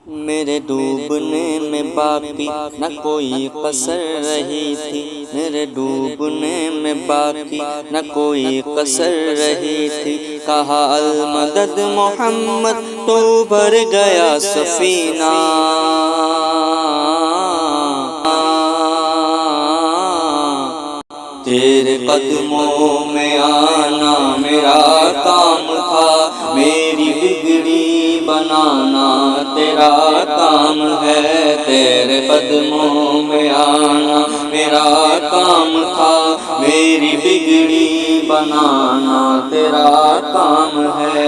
मेरे डूबने में बाकी न कोई कसर रही थी, मेरे डूबने में बाकी न कोई कसर रही थी। कहा अल मदद मोहम्मद तो भर गया सफीना। तेरे कदमों में आना मेरा काम था, मेरी बिगड़ी बनाना तेरा काम है। तेरे कदमों में आना मेरा काम था, मेरी बिगड़ी बनाना तेरा काम है।